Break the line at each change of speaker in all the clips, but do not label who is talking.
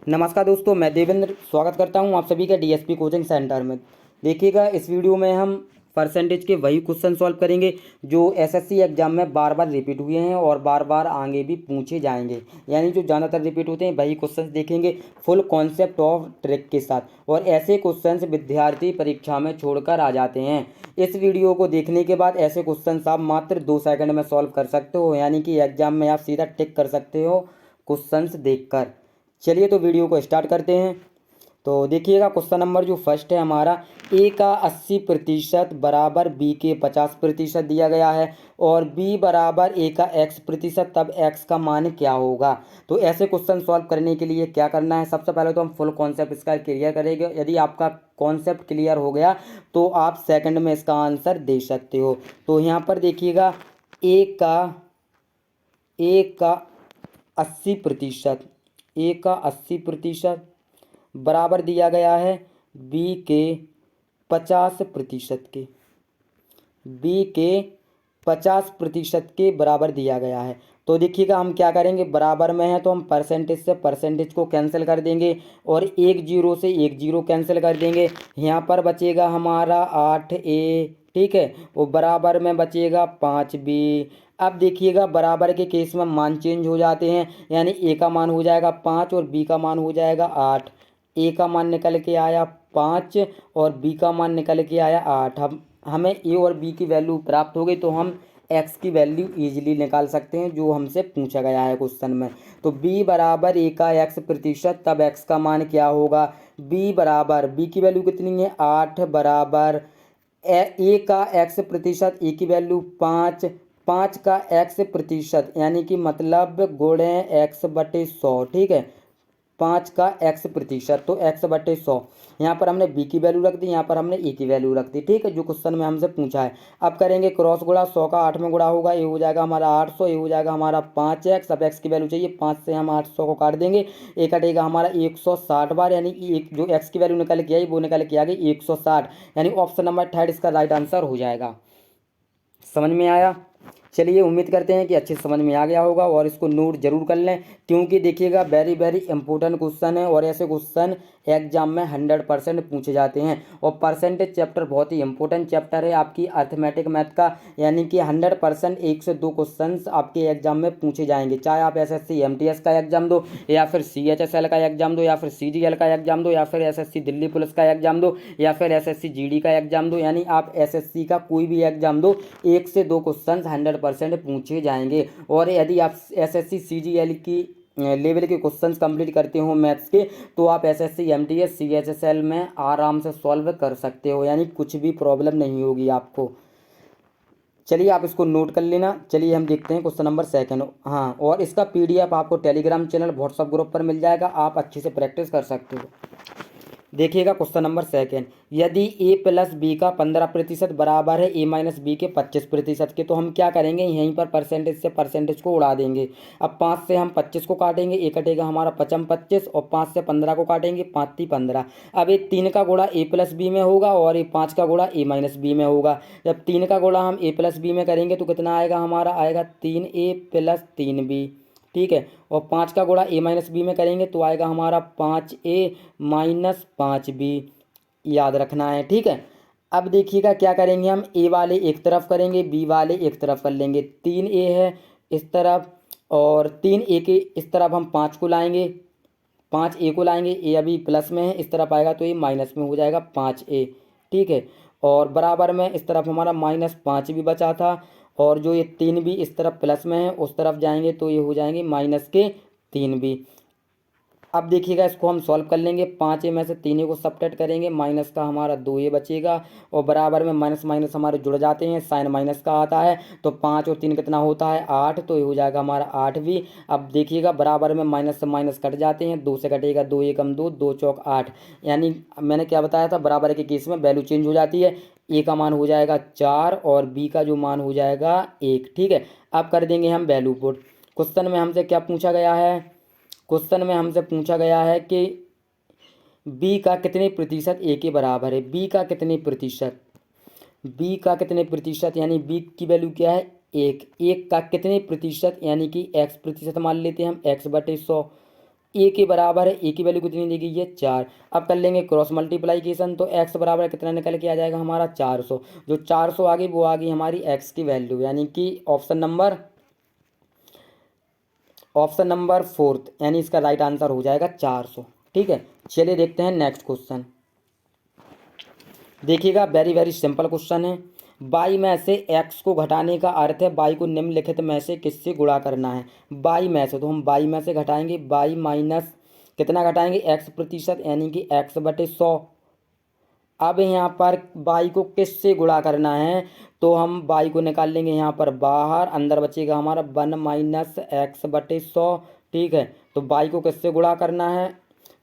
नमस्कार दोस्तों, मैं देवेंद्र स्वागत करता हूं आप सभी का डीएसपी कोचिंग सेंटर में। देखिएगा, इस वीडियो में हम परसेंटेज के वही क्वेश्चन सॉल्व करेंगे जो एसएससी एग्जाम में बार बार रिपीट हुए हैं और बार बार आगे भी पूछे जाएंगे। यानी जो ज़्यादातर रिपीट होते हैं वही क्वेश्चंस देखेंगे फुल कॉन्सेप्ट ऑफ ट्रिक के साथ। और ऐसे क्वेश्चंस विद्यार्थी परीक्षा में छोड़कर आ जाते हैं। इस वीडियो को देखने के बाद ऐसे क्वेश्चन आप मात्र 2 सेकंड में सॉल्व कर सकते हो, यानी कि एग्जाम में आप सीधा टिक कर सकते हो क्वेश्चंस देखकर। चलिए तो वीडियो को स्टार्ट करते हैं। तो देखिएगा, क्वेश्चन नंबर जो फर्स्ट है हमारा, ए का 80% बराबर बी के 50% दिया गया है और बी बराबर ए का x%, तब x का मान क्या होगा। तो ऐसे क्वेश्चन सॉल्व करने के लिए क्या करना है, सबसे पहले तो हम फुल कॉन्सेप्ट इसका क्लियर करेंगे। यदि आपका कॉन्सेप्ट क्लियर हो गया तो आप सेकंड में इसका आंसर दे सकते हो। तो यहाँ पर देखिएगा, ए का 80%, ए का 80% बराबर दिया गया है बी के 50% के, बी के 50% के बराबर दिया गया है। तो देखिएगा, हम क्या करेंगे, बराबर में है तो हम परसेंटेज से परसेंटेज को कैंसिल कर देंगे और एक जीरो से एक जीरो कैंसिल कर देंगे। यहाँ पर बचेगा हमारा 8a, ठीक है, और बराबर में बचेगा 5b। अब देखिएगा, बराबर के केस में मान चेंज हो जाते हैं, यानी ए का मान हो जाएगा 5 और बी का मान हो जाएगा 8। ए का मान निकल के आया 5 और बी का मान निकल के आया 8। हम हमें ए और बी की वैल्यू प्राप्त हो गई तो हम एक्स की वैल्यू इजीली निकाल सकते हैं जो हमसे पूछा गया है क्वेश्चन में। तो बी बराबर ए का x%, तब एक्स का मान क्या होगा। बी बराबर, बी की वैल्यू कितनी है 8, बराबर ए का x%, ए की वैल्यू 5, 5 का x%, यानी कि मतलब गुणे x/100, ठीक है, 5 का x%, तो x/100। यहाँ पर हमने b की वैल्यू रख दी, यहाँ पर हमने a की वैल्यू रख दी, ठीक है, जो क्वेश्चन में हमसे पूछा है। अब करेंगे क्रॉस गुणा, 100 का 8 में गुणा होगा, ये हो जाएगा हमारा 800, ये हो जाएगा हमारा 5x। अब x की वैल्यू चाहिए, 5 से हम 800 को काट देंगे, एक कटेगा हमारा 160 बार, यानी कि एक जो x की वैल्यू निकल के आई वो निकल के आ गई 160, यानी ऑप्शन नंबर थर्ड इसका राइट आंसर हो जाएगा। समझ में आया। चलिए, उम्मीद करते हैं कि अच्छे समझ में आ गया होगा और इसको नोट जरूर कर लें, क्योंकि देखिएगा वेरी वेरी इंपॉर्टेंट क्वेश्चन है और ऐसे क्वेश्चन एग्जाम में 100% पूछे जाते हैं। और परसेंटेज चैप्टर बहुत ही इंपॉर्टेंट चैप्टर है आपकी अर्थमेटिक मैथ का, यानी कि 100% 1 से 2 क्वेश्चन आपके एग्जाम में पूछे जाएंगे, चाहे आप एसएससी एमटीएस का एग्जाम दो या फिर सीएचएसएल का एग्जाम दो या फिर सीजीएल का एग्जाम दो या फिर एसएससी दिल्ली पुलिस का एग्जाम दो या फिर एसएससी जीडी का एग्जाम दो, यानी आप एसएससी का कोई भी एग्जाम दो, 1 से 2 क्वेश्चन 100% पूछे जाएंगे। और यदि आप एसएससी सीजीएल की लेवल के क्वेश्चंस कंप्लीट करते हो मैथ्स के, तो आप एसएससी एमटीएस सीएचएसएल में आराम से सॉल्व कर सकते हो, यानी कुछ भी प्रॉब्लम नहीं होगी आपको। चलिए, आप इसको नोट कर लेना। चलिए हम देखते हैं क्वेश्चन नंबर सेकंड। हाँ, और इसका पीडीएफ आपको टेलीग्राम चैनल व्हाट्सएप ग्रुप पर मिल जाएगा, आप अच्छे से प्रैक्टिस कर सकते हो। देखिएगा क्वेश्चन नंबर सेकंड, यदि a प्लस बी का 15% बराबर है a-b के 25% के, तो हम क्या करेंगे, यहीं पर परसेंटेज से परसेंटेज को उड़ा देंगे। अब 5 से हम 25 को काटेंगे, ए कटेगा हमारा 25 25, और 5 से 15 को काटेंगे, 5 3 15। अब ये 3 का गुणा a प्लस बी में होगा और ये 5 का गुणा a-b में होगा। जब 3 का गुणा हम a प्लस बी में करेंगे तो कितना आएगा, हमारा आएगा 3a प्लस 3b, ठीक है, और 5 का गुणा a-b में करेंगे तो आएगा हमारा 5a माइनस 5b, याद रखना है, ठीक है। अब देखिएगा क्या करेंगे, हम a वाले एक तरफ करेंगे, b वाले एक तरफ कर लेंगे। 3a है इस तरफ और 3a के इस तरफ हम 5 को लाएंगे, 5a को लाएंगे, a अभी प्लस में है, इस तरफ आएगा तो ये माइनस में हो जाएगा 5a, ठीक है, और बराबर में इस तरफ हमारा -5 भी बचा था, और जो ये 3 भी इस तरफ प्लस में है उस तरफ जाएंगे तो ये हो जाएंगे माइनस के 3 भी। अब देखिएगा, इसको हम सॉल्व कर लेंगे, 5a में से 3a को सब्ट्रैक्ट करेंगे, माइनस का हमारा 2a बचेगा और बराबर में माइनस माइनस हमारे जुड़ जाते हैं, साइन माइनस का आता है, तो 5 और 3 कितना होता है 8, तो ये हो जाएगा हमारा 8 भी। अब देखिएगा, बराबर में माइनस से माइनस कट जाते हैं, 2 से कटेगा 2 एकम 2, 2 चौक 8, यानी मैंने क्या बताया था, बराबर के केस में वैल्यू चेंज हो जाती है, ए का मान हो जाएगा 4 और बी का जो मान हो जाएगा 1, ठीक है। अब कर देंगे हम वैल्यू पुट। क्वेश्चन में हमसे क्या पूछा गया है, क्वेश्चन में हमसे पूछा गया है कि बी का कितने प्रतिशत ए के बराबर है, बी का कितने प्रतिशत, बी का कितने प्रतिशत, यानी बी की वैल्यू क्या है 1, 1 का कितने प्रतिशत, यानी कि x प्रतिशत मान लेते हैं हम, x/100, ए के बराबर है, ए की वैल्यू कितनी दी गई है 4। अब कर लेंगे क्रॉस मल्टीप्लाइकेशन, तो एक्स बराबर कितना निकल के आ जाएगा हमारा 400। जो 400 आ गई वो आ गई हमारी एक्स की वैल्यू, यानी कि ऑप्शन नंबर फोर्थ, यानी इसका राइट आंसर हो जाएगा 400। ठीक है, चलिए देखते हैं नेक्स्ट क्वेश्चन। देखिएगा वेरी वेरी सिंपल क्वेश्चन है। बाई में से एक्स को घटाने का अर्थ है बाई को निम्नलिखित में से किससे गुणा करना है। बाई में से, तो हम बाई में से घटाएंगे, बाई माइनस कितना घटाएंगे एक्स प्रतिशत, यानी कि एक्स बटे 100। अब यहाँ पर बाई को किससे गुणा करना है, तो हम बाई को निकाल लेंगे यहाँ पर बाहर, अंदर बचेगा हमारा 1 माइनस एक्स बटे 100। ठीक है, तो बाई को किससे गुणा करना है,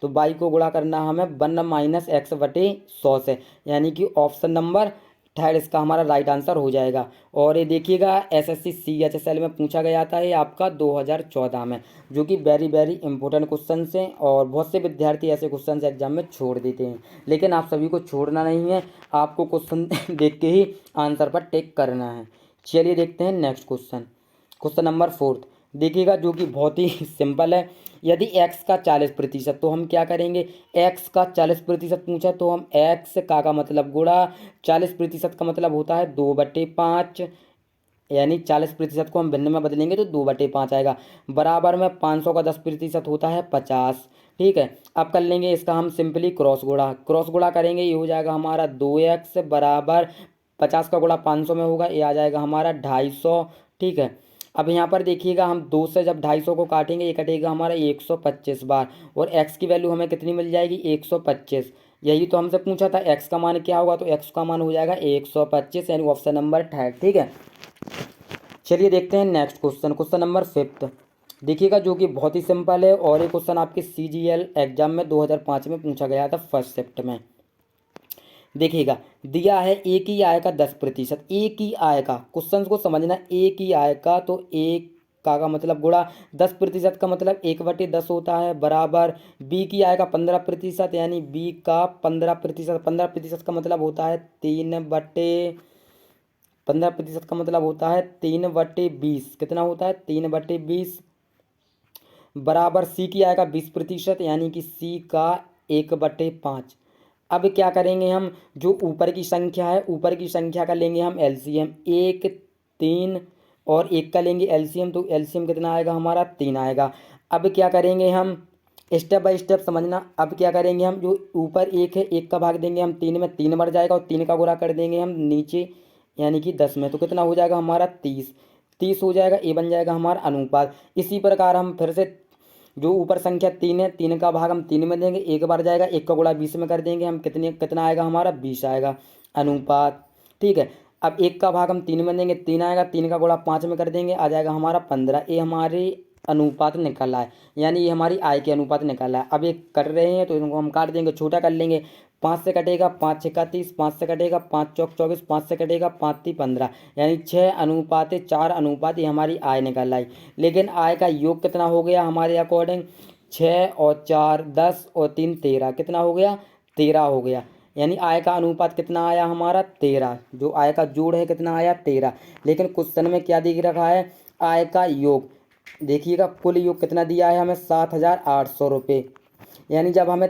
तो बाई को गुणा करना है हमें 1 माइनस एक्स बटे 100 से, यानी कि ऑप्शन नंबर थर्ड इसका हमारा राइट आंसर हो जाएगा। और ये देखिएगा एसएससी CHSL में पूछा गया था, ये आपका 2014 में, जो कि वेरी वेरी इंपॉर्टेंट क्वेश्चन हैं। और बहुत से विद्यार्थी ऐसे क्वेश्चन एग्जाम में छोड़ देते हैं, लेकिन आप सभी को छोड़ना नहीं है, आपको क्वेश्चन देख के ही आंसर पर टिक करना है। चलिए देखते हैं next question, question number fourth. देखिएगा जो कि बहुत ही सिंपल है। यदि x का 40%, तो हम क्या करेंगे, x का 40% पूछा तो हम x का मतलब गुणा 40% का मतलब होता है 2/5, यानी 40% को हम भिन्न में बदलेंगे तो 2/5 आएगा। बराबर में 500 का 10% होता है 50। ठीक है, अब कर लेंगे इसका हम सिंपली क्रॉस गुणा करेंगे, ये हो जाएगा हमारा 2x बराबर 50 का गुणा 500 में होगा, ये आ जाएगा हमारा 250। ठीक है, अब यहाँ पर देखिएगा हम 2 से जब 250 को काटेंगे, ये कटेगा हमारा 125 बार, और x की वैल्यू हमें कितनी मिल जाएगी 125। यही तो हमसे पूछा था x का मान क्या होगा, तो x का मान हो जाएगा 125, यानी ऑप्शन नंबर थर्ड। ठीक है, चलिए देखते हैं next question, question number fifth. देखिएगा जो कि बहुत ही सिंपल है, और ये क्वेश्चन आपके CGL एग्जाम में 2005 में पूछा गया था फर्स्ट शिफ्ट में। देखिएगा दिया है ए की आय का 10%, ए की आय का, क्वेश्चन को समझना, ए की आय का, तो ए का मतलब गुणा 10% का मतलब 1/10 होता है, बराबर बी की आय का 15%, यानी बी का 15%, 15% का मतलब होता है 15% का मतलब होता है 3/20, कितना होता है 3/20, बराबर सी की आय का 20%, यानी कि सी का 1/5। अब क्या करेंगे हम, जो ऊपर की संख्या है, ऊपर की संख्या का लेंगे हम एलसीएम, 1 3 और 1 का लेंगे एलसीएम, तो एलसीएम कितना आएगा हमारा 3 आएगा। अब क्या करेंगे हम, स्टेप बाय स्टेप समझना। अब क्या करेंगे हम, जो ऊपर 1 है, 1 का भाग देंगे हम 3 में, 3 बढ़ जाएगा, और 3 का गुणा कर देंगे हम नीचे, यानी कि 10 में, तो कितना हो जाएगा हमारा 30, 30 हो जाएगा, ये बन जाएगा हमारा अनुपात। इसी प्रकार हम फिर से, जो ऊपर संख्या 3 है, 3 का भाग हम 3 में देंगे, 1 बार जाएगा, 1 का गुणा 20 में कर देंगे हम, कितना आएगा हमारा 20 आएगा, अनुपात। ठीक है, अब 1 का भाग हम 3 में देंगे, 3 आएगा, 3 का गुणा 5 में कर देंगे, आ जाएगा हमारा 15। ये हमारी अनुपात निकल आए, यानी ये हमारी आय के अनुपात निकल आए। अब ये कर रहे हैं तो इनको हम काट देंगे, छोटा कर लेंगे। 5 से कटेगा 5 6 30, 5 से कटेगा 5 चौक 24, 5 से कटेगा 5 3 15, यानी 6:4 अनुपात ये हमारी आय निकल आई। लेकिन आय का योग कितना हो गया हमारे अकॉर्डिंग, 6 और 4 10 और 3 13, कितना हो गया 13 हो गया, यानी आय का अनुपात कितना आया हमारा 13। जो आय का जोड़ है कितना आया 13। लेकिन क्वेश्चन में क्या दिख रखा है, आय का योग। देखिएगा कुल योग कितना दिया है हमें 7,800 रुपये, यानी जब हमें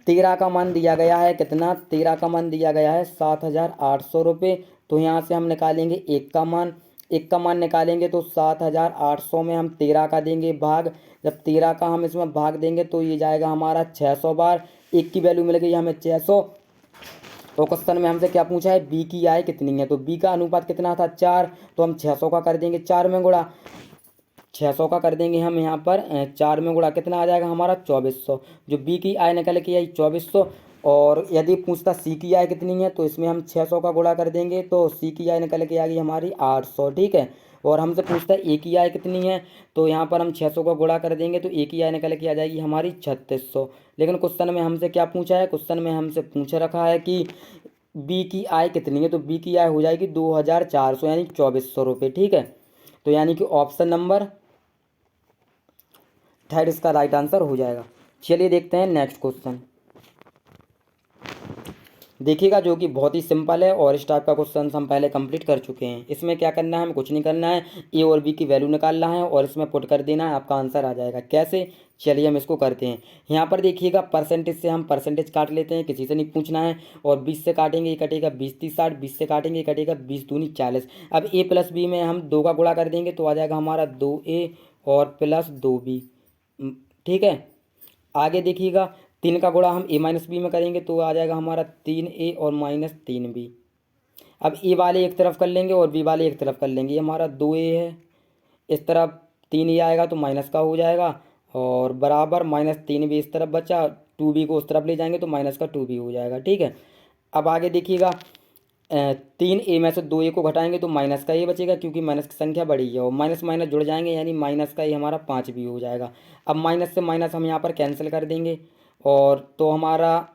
13 का मान दिया गया है, कितना 13 का मान दिया गया है 7,800 रुपये, तो यहाँ से हम निकालेंगे 1 का मान, 1 का मान निकालेंगे तो 7,800 में हम 13 का देंगे भाग, जब 13 का हम इसमें भाग देंगे तो ये जाएगा हमारा 600 बार, 1 की वैल्यू मिल गई हमें 600। और क्वेश्चन में हमसे क्या पूछा है, बी की आय कितनी है, तो बी का अनुपात कितना था 4, तो हम 600 का कर देंगे 4 में गुणा, 600 का कर देंगे हम यहाँ पर 4 में गुणा, कितना आ जाएगा हमारा 2400। जो बी की आय निकल के आई 2400। और यदि पूछता सी की आय कितनी है, तो इसमें हम 600 का गुणा कर देंगे, तो सी की आय निकल के आ गई हमारी 800। ठीक है, और हमसे पूछता है ए की आय कितनी है, तो यहाँ पर हम 600 का गुणा कर देंगे, तो ए की आय निकल के आ जाएगी हमारी 3600। लेकिन क्वेश्चन में हमसे क्या पूछा है, क्वेश्चन में हमसे पूछ रखा है कि बी की आय कितनी है, तो बी की आय हो जाएगी 2,400, यानी 2400 रुपये। ठीक है, तो यानी कि ऑप्शन नंबर थर्ड इसका राइट आंसर हो जाएगा। चलिए देखते हैं नेक्स्ट क्वेश्चन, देखिएगा, जो कि बहुत ही सिंपल है और इस टाइप का क्वेश्चन हम पहले कंप्लीट कर चुके हैं। इसमें क्या करना है, हमें कुछ नहीं करना है, ए और बी की वैल्यू निकालना है और इसमें पुट कर देना है, आपका आंसर आ जाएगा। कैसे, चलिए हम इसको करते हैं। यहाँ पर देखिएगा, परसेंटेज से हम परसेंटेज काट लेते हैं, किसी से नहीं पूछना है। और 20 से काटेंगे ये कटेगा 20 30 60, 20 से काटेंगे ये कटेगा 20 दूनी 40। अब ए प्लस बी में हम 2 का गुणा कर देंगे तो आ जाएगा हमारा 2a और प्लस 2b। ठीक है। आगे देखिएगा, 3 का गुणा हम ए माइनस बी में करेंगे तो आ जाएगा हमारा 3a और माइनस 3b। अब ए वाले एक तरफ कर लेंगे और बी वाले एक तरफ कर लेंगे, ये हमारा 2a है, इस तरफ 3a आएगा तो माइनस का हो जाएगा, और बराबर माइनस 3b इस तरफ बचा, 2b को उस तरफ ले जाएंगे तो माइनस का 2b हो जाएगा। ठीक है। अब आगे देखिएगा, 3a में से 2a को घटाएंगे तो माइनस का ए बचेगा, क्योंकि माइनस की संख्या बड़ी है और माइनस माइनस जुड़ जाएंगे, यानी माइनस का ए हमारा 5 भी हो जाएगा। अब माइनस से माइनस हम यहाँ पर कैंसिल कर देंगे, और तो हमारा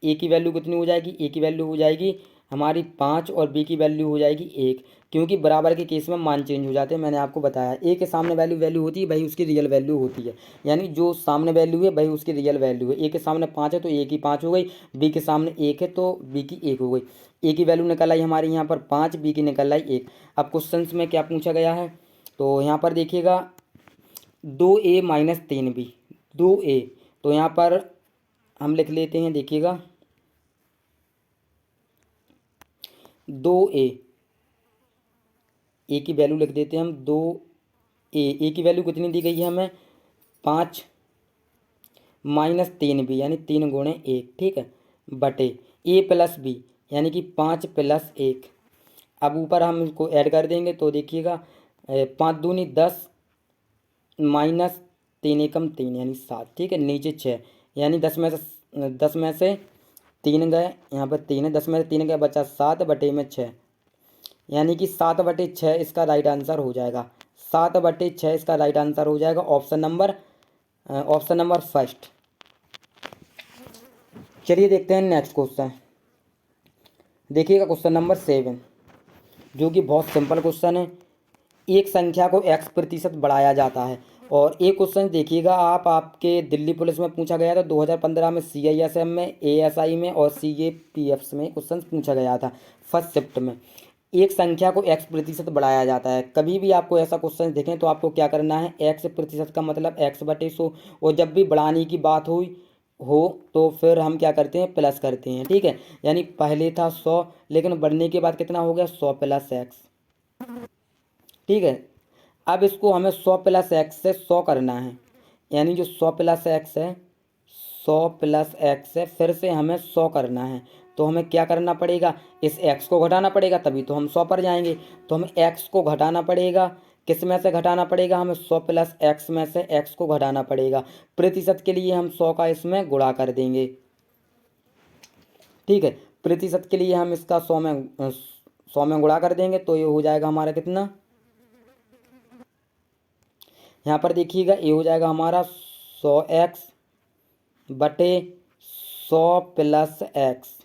ए की वैल्यू कितनी हो जाएगी, ए की वैल्यू हो जाएगी हमारी 5 और बी की वैल्यू हो जाएगी 1, क्योंकि बराबर के केस में मान चेंज हो जाते हैं। मैंने आपको बताया, ए के सामने वैल्यू वैल्यू होती है, भाई उसकी रियल वैल्यू होती है, यानी जो सामने वैल्यू है भाई उसकी रियल वैल्यू है। ए के सामने 5 है तो ए की 5 हो गई, बी के सामने 1 है तो बी की 1 हो गई। ए की वैल्यू निकल आई हमारी यहाँ पर 5, बी की निकल आई 1। अब क्वेश्चन में क्या पूछा गया है, तो यहाँ पर देखिएगा 2a माइनस 3b, 2a, तो यहाँ पर हम लिख लेते हैं, देखिएगा 2a, ए की वैल्यू लिख देते हैं हम 2a, ए की वैल्यू कितनी दी गई है हमें 5 माइनस 3b यानी 3 गुणे 1। ठीक है, बटे ए प्लस बी यानी कि 5 प्लस 1। अब ऊपर हम इसको ऐड कर देंगे तो देखिएगा 5 दूनी 10 माइनस 3 एकम 3 यानी 7। ठीक है, नीचे 6, यानी 10 में से 3 गए, यहाँ पर 3 है, 10 में से 3 गए बचा 7 बटे में 6, यानी कि 7/6 इसका राइट आंसर हो जाएगा। 7/6 इसका राइट आंसर हो जाएगा, ऑप्शन नंबर फर्स्ट। चलिए देखते हैं नेक्स्ट क्वेश्चन। देखिएगा क्वेश्चन नंबर 7, जो कि बहुत सिंपल क्वेश्चन है। एक संख्या को x प्रतिशत बढ़ाया जाता है, और एक क्वेश्चन देखिएगा आप, आपके दिल्ली पुलिस में पूछा गया था 2015 में, CISM में, ASI में और CAPF में क्वेश्चन पूछा गया था फर्स्ट शिफ्ट में। एक संख्या को x प्रतिशत बढ़ाया जाता है। कभी भी आपको ऐसा क्वेश्चन देखें तो आपको क्या करना है, x प्रतिशत का मतलब x/100, और जब भी बढ़ाने की बात हो तो फिर हम क्या करते हैं, प्लस करते हैं। ठीक है, यानी पहले था 100 लेकिन बढ़ने के बाद कितना हो गया 100 प्लस x। ठीक है, अब इसको हमें 100 प्लस x से 100 करना है, यानी जो 100 प्लस x है, 100 प्लस x है, फिर से हमें 100 करना है। तो हमें क्या करना पड़ेगा, इस x को घटाना पड़ेगा, तभी तो हम 100 पर जाएंगे। तो हमें x को घटाना पड़ेगा, किस में से घटाना पड़ेगा, हमें 100 प्लस x में से x को घटाना पड़ेगा। प्रतिशत के लिए हम 100 का इसमें गुणा कर देंगे। ठीक है, प्रतिशत के लिए हम इसका 100 में गुणा कर देंगे तो ये हो जाएगा हमारा कितना, यहाँ पर देखिएगा ये हो जाएगा हमारा 100x बटे 100 प्लस x,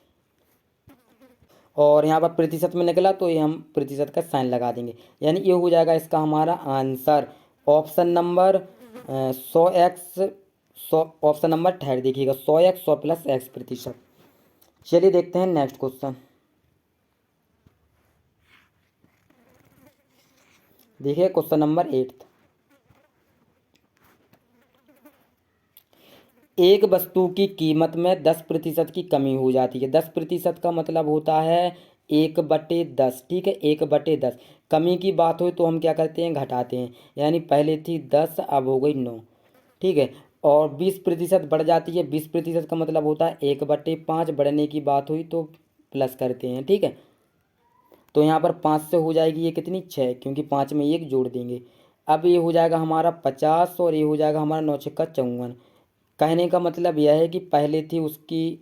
और यहाँ पर प्रतिशत में निकला तो ये हम प्रतिशत का साइन लगा देंगे, यानी ये हो जाएगा इसका हमारा answer. Option number 100x, option number third देखिएगा 100x 100 प्लस x प्रतिशत। चलिए देखते हैं नेक्स्ट क्वेश्चन। देखिए क्वेश्चन नंबर 8, एक वस्तु की कीमत में 10% की कमी हो जाती है। 10% का मतलब होता है 1/10। ठीक है, 1/10 कमी की बात हो तो हम क्या करते हैं, घटाते हैं, यानी पहले थी 10 अब हो गई 9। ठीक है, और 20% बढ़ जाती है। 20% का मतलब होता है 1/5, बढ़ने की बात हुई तो प्लस करते हैं। ठीक है, तो यहाँ पर 5 से हो जाएगी ये कितनी 6, क्योंकि 5 में 1 जोड़ देंगे। अब ये हो जाएगा हमारा 50 और ये हो जाएगा हमारा 9 छक्का 54। कहने का मतलब यह है कि पहले थी उसकी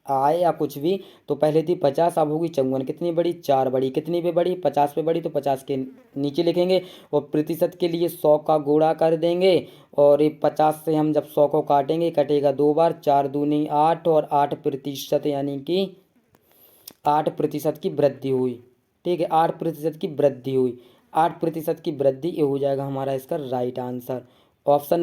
आय या कुछ भी, तो पहले थी 50 अब होगी 54। कितनी बड़ी, 4 बड़ी। कितनी पे बड़ी, 50 पे बड़ी, तो 50 के नीचे लिखेंगे, और प्रतिशत के लिए 100 का गुणा कर देंगे, और ये 50 से हम जब 100 को काटेंगे कटेगा 2 बार, 4 दूनी 8 और 8% यानी कि 8% की वृद्धि हुई। ठीक है, 8% की वृद्धि हुई, 8% की वृद्धि, ये हो जाएगा हमारा इसका right answer. Option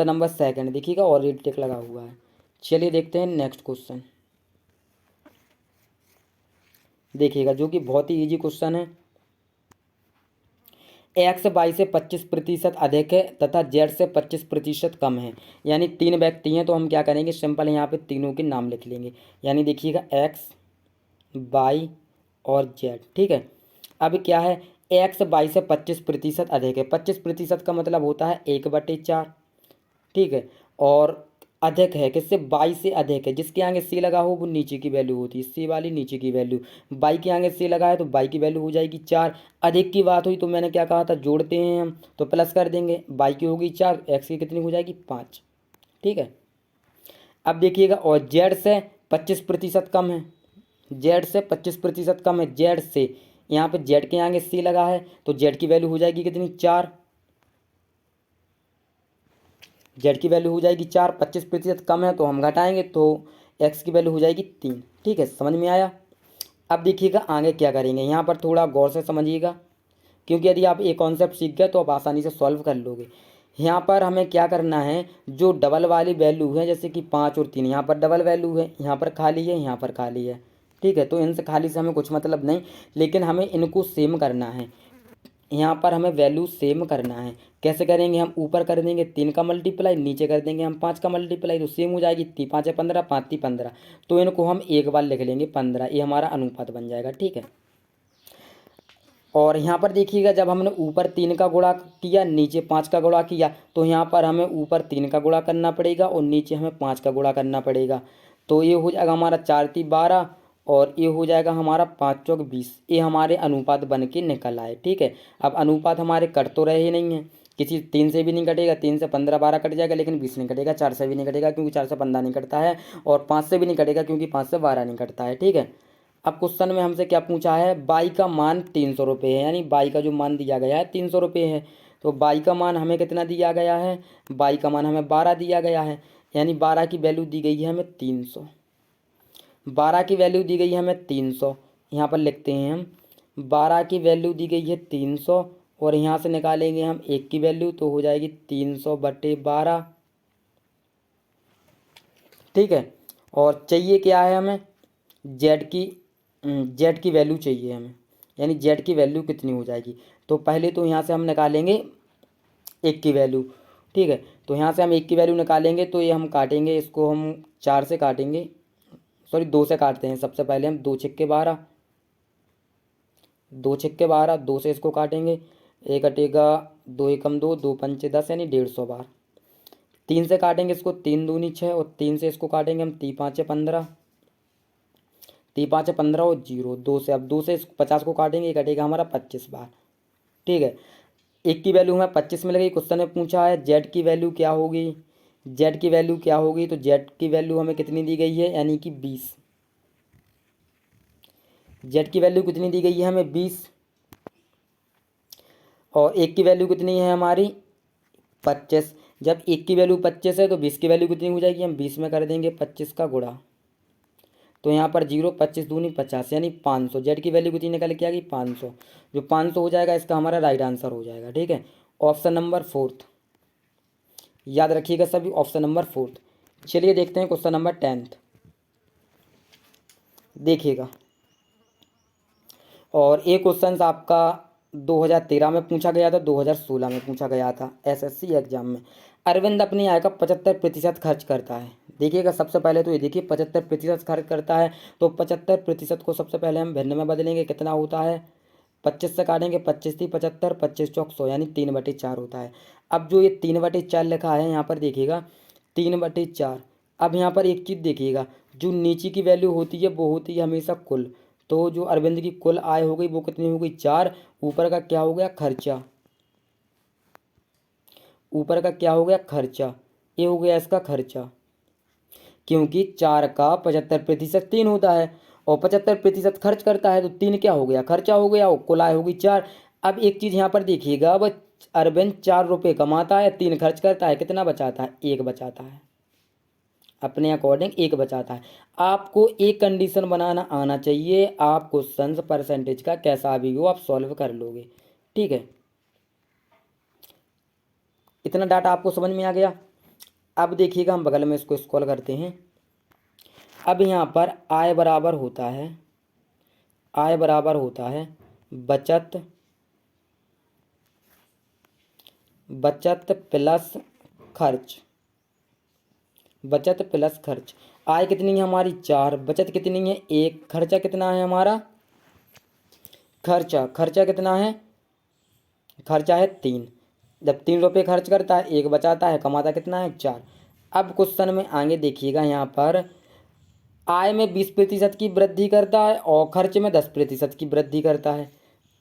number second देखिएगा, और रेड टिक लगा हुआ है। चलिए देखते हैं नेक्स्ट क्वेश्चन। देखिएगा जो कि बहुत ही इजी क्वेश्चन है। एक्स वाई से 25% अधिक है तथा जेड से 25% कम है। यानी तीन व्यक्ति हैं तो हम क्या करेंगे, सिंपल यहाँ पे तीनों के नाम लिख लेंगे। यानी देखिएगा एक्स, वाई और जेड। ठीक है। अब क्या है, एक्स वाई से 25% अधिक है। 25% का मतलब होता है 1/4। ठीक है। और अधिक है किससे, बाई से अधिक है। जिसके आगे सी लगा हो वो नीचे की वैल्यू होती है, सी वाली नीचे की वैल्यू। बाई के आगे सी लगा है तो बाई की वैल्यू हो जाएगी 4। अधिक की बात हुई तो मैंने क्या कहा था, जोड़ते हैं हम तो प्लस कर देंगे। बाई की होगी 4, एक्स की कितनी हो जाएगी 5। ठीक है। अब देखिएगा और जेड से 25% कम है। जेड से 25% कम है। जेड से यहाँ पे जेड के आगे सी लगा है तो जेड की वैल्यू हो जाएगी कितनी, 4। जेड की वैल्यू हो जाएगी 4। 25% कम है तो हम घटाएंगे तो एक्स की वैल्यू हो जाएगी 3। ठीक है, समझ में आया। अब देखिएगा आगे क्या करेंगे, यहाँ पर थोड़ा गौर से समझिएगा, क्योंकि यदि आप एक कॉन्सेप्ट सीख गए तो आप आसानी से सॉल्व कर लोगे। यहाँ पर हमें क्या करना है, जो डबल वाली वैल्यू है जैसे कि 5 और 3, यहाँ पर डबल वैल्यू है, यहाँ पर खाली है, यहाँ पर खाली है। ठीक है, तो इनसे खाली से हमें कुछ मतलब नहीं, लेकिन हमें इनको सेम करना है। यहाँ पर हमें वैल्यू सेम करना है। कैसे करेंगे, हम ऊपर कर देंगे 3 का मल्टीप्लाई, नीचे कर देंगे हम 5 का मल्टीप्लाई, तो सेम हो जाएगी। 5 है 15, 5 3 15, तो इनको हम एक बार लिख लेंगे 15। ये हमारा अनुपात बन जाएगा। ठीक है। और यहाँ पर देखिएगा जब हमने ऊपर 3 का गुणा किया, नीचे 5 का गुणा किया, तो यहाँ पर हमें ऊपर 3 का गुणा करना पड़ेगा और नीचे हमें 5 का गुणा करना पड़ेगा। तो ये हो जाएगा हमारा 4 3 12 और ये हो जाएगा हमारा 5 चौक 20। ये हमारे अनुपात बन के निकल आए। ठीक है। अब अनुपात हमारे कट तो रहे ही नहीं है, किसी 3 से भी नहीं कटेगा। 3 से 15 12 कट जाएगा, लेकिन 20 नहीं कटेगा। 4 से भी नहीं कटेगा क्योंकि 4 से 15 नहीं कटता है, और 5 से भी नहीं कटेगा क्योंकि 5 से 12 नहीं कटता है। ठीक है। अब क्वेश्चन में हमसे क्या पूछा है, बाई का मान 300 रुपये है। यानी बाई का जो मान दिया गया है 300 रुपये है। तो बाई का मान हमें कितना दिया गया है, बाई का मान हमें 12 दिया गया है। यानी 12 की वैल्यू दी गई है हमें 300। 12 की वैल्यू दी गई है हमें 300। यहाँ पर लिखते हैं हम 12 की वैल्यू दी गई है 300, और यहाँ से निकालेंगे हम एक की वैल्यू तो हो जाएगी 300/12। ठीक है। और चाहिए क्या है हमें, जेड की वैल्यू चाहिए हमें। यानी जेड की वैल्यू कितनी हो जाएगी, तो पहले तो यहाँ से हम निकालेंगे एक की वैल्यू। ठीक है। तो यहाँ से हम एक की वैल्यू निकालेंगे तो ये हम काटेंगे, इसको हम 4 से काटेंगे, सॉरी 2 से काटते हैं। सबसे पहले हम 2 छक्के 12, 2 छक्के 12, 2 से इसको काटेंगे, एक कटेगा 2 एकम 2, 2 पंचे 10, यानी 150 बार। 3 से काटेंगे इसको, 3 दूनी 6, और 3 से इसको काटेंगे हम, 3 5 15, 3 5 15 और 0, 2 से, अब 2 से 50 को काटेंगे, ये कटेगा हमारा 25 बार। ठीक है। एक की वैल्यू हमें 25 मिल गई। क्वेश्चन ने पूछा है जेड की वैल्यू क्या होगी, जेड की वैल्यू क्या होगी, तो जेड की वैल्यू हमें कितनी दी गई है, यानी कि 20। जेड की वैल्यू कितनी दी गई है हमें, 20। और एक की वैल्यू कितनी है हमारी, 25। जब एक की वैल्यू 25 है तो 20 की वैल्यू कितनी हो जाएगी, हम 20 में कर देंगे 25 का गुणा, तो यहाँ पर 0, 25 दूनी 50, यानी 500। जेड की वैल्यू कितनी निकल के आ गई, 500। जो 500 हो जाएगा इसका हमारा राइट आंसर हो जाएगा। ठीक है। ऑप्शन नंबर 4, याद रखिएगा सभी, ऑप्शन नंबर 4। चलिए देखते हैं क्वेश्चन नंबर 10। देखिएगा, और ये क्वेश्चन आपका 2013 में पूछा गया था, 2016 में पूछा गया था एसएससी एग्जाम में। अरविंद अपनी आय का 75% खर्च करता है। देखिएगा सबसे पहले तो ये देखिए 75% खर्च करता है, तो 75% को सबसे पहले हम भिन्न में बदलेंगे, कितना होता है, 25 से काटेंगे, 25 थी 75, 25 चौक 100, यानी 3/4 होता है। अब जो ये 3/4 लिखा है यहाँ पर देखिएगा 3/4। अब यहाँ पर एक चीज़ देखिएगा, जो नीचे की वैल्यू होती है वो होती है हमेशा कुल। तो जो अरविंद की कुल आय हो गई वो कितनी हो गई, 4। ऊपर का क्या हो गया, खर्चा। ऊपर का क्या हो गया, खर्चा। ये हो गया इसका खर्चा, क्योंकि 4 का 75% 3 होता है, और 75% खर्च करता है, तो 3 क्या हो गया, खर्चा हो गया, और कुल आय हो गई 4। अब एक चीज़ यहाँ पर देखिएगा, अब अरविंद 4 रुपये कमाता है, 3 खर्च करता है, कितना बचाता है, 1 बचाता है। अपने अकॉर्डिंग 1 बचाता है। आपको एक कंडीशन बनाना आना चाहिए, आप क्वेश्चन परसेंटेज का कैसा भी हो आप सॉल्व कर लोगे। ठीक है। इतना डाटा आपको समझ में आ गया। अब देखिएगा हम बगल में इसको स्क्रॉल करते हैं। अब यहाँ पर आय बराबर होता है बचत प्लस खर्च। बचत प्लस खर्च। आय कितनी है हमारी 4, बचत कितनी है 1, खर्चा कितना है हमारा, खर्चा कितना है, खर्चा है 3। जब 3 रुपये खर्च करता है 1 बचाता है, कमाता कितना है 4। अब क्वेश्चन में आगे देखिएगा, यहाँ पर आय में 20% की वृद्धि करता है और खर्च में 10% की वृद्धि करता है।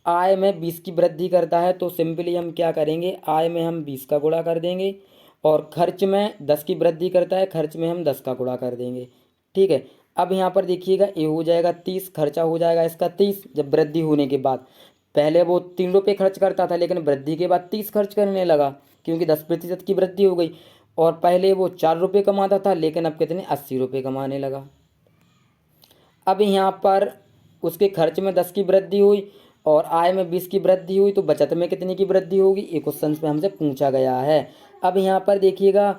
आय में 20 की वृद्धि करता है तो सिंपली हम क्या करेंगे, आय में हम 20 का गुणा कर देंगे और खर्च में 10 की वृद्धि करता है, खर्च में हम 10 का गुणा कर देंगे। ठीक है। अब यहाँ पर देखिएगा ये हो जाएगा 30, खर्चा हो जाएगा इसका 30 जब वृद्धि होने के बाद। पहले वो 3 रुपये खर्च करता था लेकिन वृद्धि के बाद 30 खर्च करने लगा क्योंकि 10% की वृद्धि हो गई। और पहले वो 4 रुपये कमाता था लेकिन अब कितने 80 रुपये कमाने लगा। अब यहाँ पर उसके खर्च में 10 की वृद्धि हुई और आय में 20 की वृद्धि हुई तो बचत में कितनी की वृद्धि होगी, ये क्वेश्चन में हमसे पूछा गया है। अब यहाँ पर देखिएगा,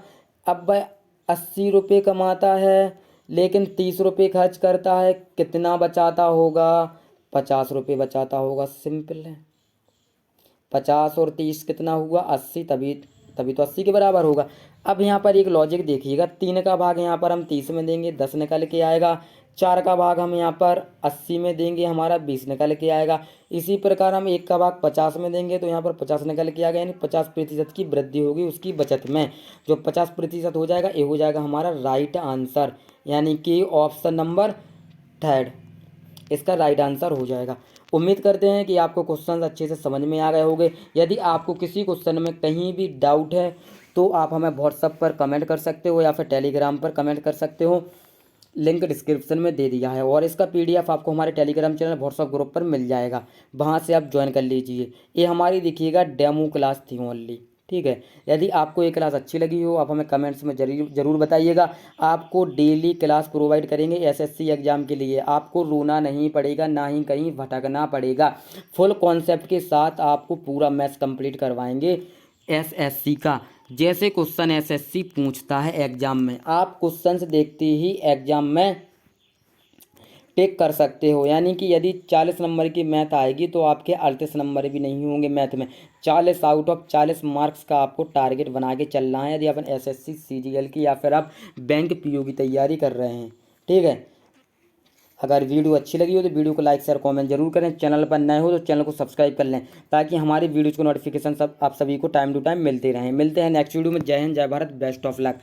अब वह 80 रुपये कमाता है लेकिन 30 रुपये खर्च करता है, कितना बचाता होगा, 50 रुपये बचाता होगा। सिंपल है, 50 और 30 कितना हुआ 80, तभी तभी तो 80 के बराबर होगा। अब यहाँ पर एक लॉजिक देखिएगा, 3 का भाग यहाँ पर हम 30 में देंगे 10 निकल के आएगा, 4 का भाग हम यहाँ पर 80 में देंगे हमारा 20 निकल के आएगा। इसी प्रकार हम 1 का भाग 50 में देंगे तो यहाँ पर 50 निकल के आएगा, यानी 50% की वृद्धि होगी उसकी बचत में। जो 50% हो जाएगा ये हो जाएगा हमारा राइट आंसर, यानी कि ऑप्शन नंबर 3 इसका राइट आंसर हो जाएगा। उम्मीद करते हैं कि आपको क्वेश्चन अच्छे से समझ में आ गए होंगे। यदि आपको किसी क्वेश्चन में कहीं भी डाउट है तो आप हमें व्हाट्सएप पर कमेंट कर सकते हो या फिर टेलीग्राम पर कमेंट कर सकते हो, लिंक डिस्क्रिप्शन में दे दिया है। और इसका पीडीएफ आपको हमारे टेलीग्राम चैनल व्हाट्सएप ग्रुप पर मिल जाएगा, वहाँ से आप ज्वाइन कर लीजिए। ये हमारी देखिएगा डेमो क्लास थी ओनली। ठीक है। यदि आपको ये क्लास अच्छी लगी हो आप हमें कमेंट्स में जरूर बताइएगा। आपको डेली क्लास प्रोवाइड करेंगे एसएससी एग्जाम के लिए, आपको रोना नहीं पड़ेगा, ना ही कहीं भटकना पड़ेगा। फुल कॉन्सेप्ट के साथ आपको पूरा मैथ्स कंप्लीट करवाएंगे एसएससी का। जैसे क्वेश्चन एसएससी पूछता है एग्जाम में, आप क्वेश्चंस देखते ही एग्जाम में टिक कर सकते हो। यानी कि यदि 40 नंबर की मैथ आएगी तो आपके 38 नंबर भी नहीं होंगे मैथ में। 40 आउट ऑफ 40 मार्क्स का आपको टारगेट बना के चलना है यदि अपन एसएससी सीजीएल की या फिर आप बैंक पीओ की तैयारी कर रहे हैं। ठीक है। अगर वीडियो अच्छी लगी हो तो वीडियो को लाइक शेयर कमेंट जरूर करें। चैनल पर नए हो तो चैनल को सब्सक्राइब कर लें ताकि हमारी वीडियोज़ को नोटिफिकेशन सब आप सभी को टाइम टू टाइम मिलते रहें। मिलते हैं नेक्स्ट वीडियो में। जय हिंद, जय भारत, बेस्ट ऑफ लक।